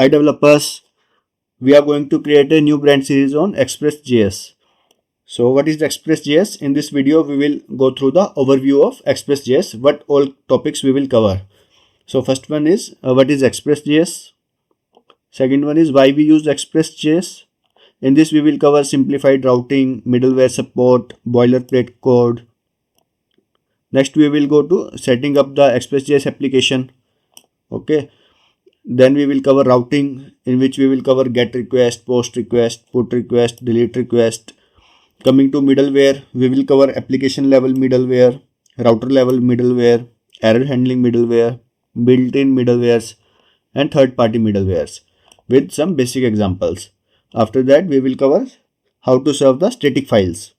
Hi developers, we are going to create a new brand series on ExpressJS. So what is ExpressJS? In this video we will go through the overview of ExpressJS, what all topics we will cover. So first one is what is ExpressJS. Second one is why we use ExpressJS. In this we will cover simplified routing, middleware support, boilerplate code. Next we will go to setting up the ExpressJS application. Okay. Then we will cover routing, in which we will cover get request, post request, put request, delete request. Coming to middleware, we will cover application level middleware, router level middleware, error handling middleware, built-in middlewares, and third-party middlewares with some basic examples. After that, we will cover how to serve the static files.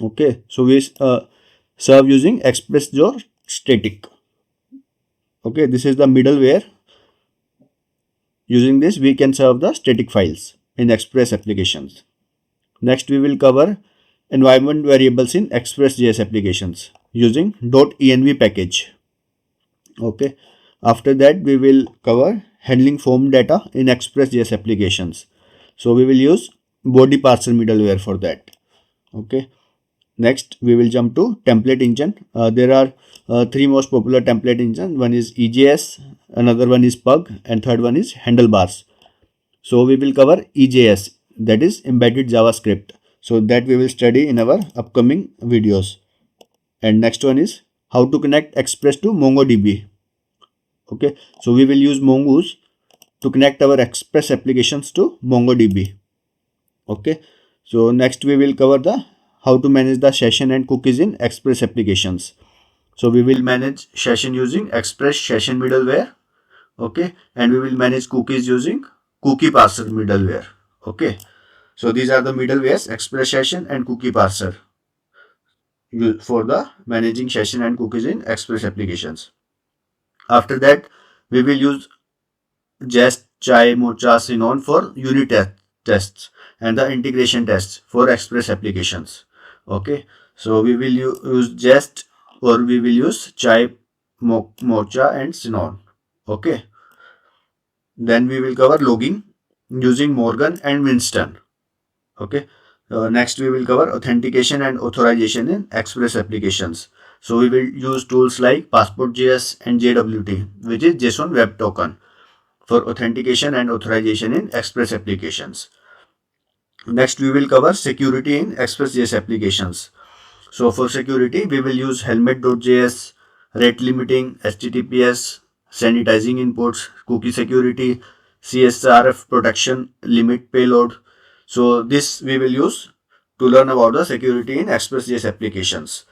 Okay, so we serve using ExpressJS static. Okay, this is the middleware. Using this, we can serve the static files in Express applications. Next, we will cover environment variables in ExpressJS applications using .env package. Okay. After that, we will cover handling form data in ExpressJS applications. So we will use body-parser middleware for that. Okay. Next, we will jump to template engine. There are three most popular template engines. One is EJS, another one is Pug, and third one is Handlebars. So we will cover EJS, that is embedded JavaScript. So that we will study in our upcoming videos. And next one is how to connect Express to MongoDB. Okay, so we will use Mongoose to connect our Express applications to MongoDB. Okay, so next we will cover the how to manage the session and cookies in Express applications. So we will manage session using Express session middleware. Okay, and we will manage cookies using cookie parser middleware. Okay, so these are the middlewares, Express session and cookie parser for the managing session and cookies in Express applications. After that, we will use Jest, Chai, Mocha, Sinon for unit tests and the integration tests for Express applications. Okay, so we will use Jest or we will use Chai, Mocha and Sinon. Okay, then we will cover logging using Morgan and Winston. Okay, next we will cover authentication and authorization in Express applications. So we will use tools like Passport.js and JWT, which is JSON Web Token, for authentication and authorization in Express applications. Next, we will cover security in ExpressJS applications. So for security, we will use Helmet.js, rate limiting, HTTPS, sanitizing inputs, cookie security, CSRF protection, limit payload. So this we will use to learn about the security in ExpressJS applications.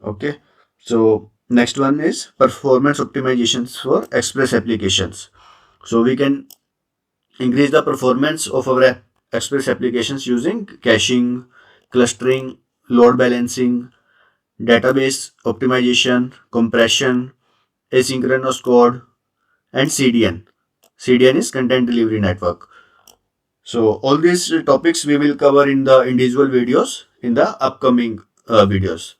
Okay. So next one is performance optimizations for Express applications. So we can increase the performance of our Express applications using caching, clustering, load balancing, database optimization, compression, asynchronous code, and CDN. CDN is content delivery network. So all these topics we will cover in the individual videos in the upcoming videos.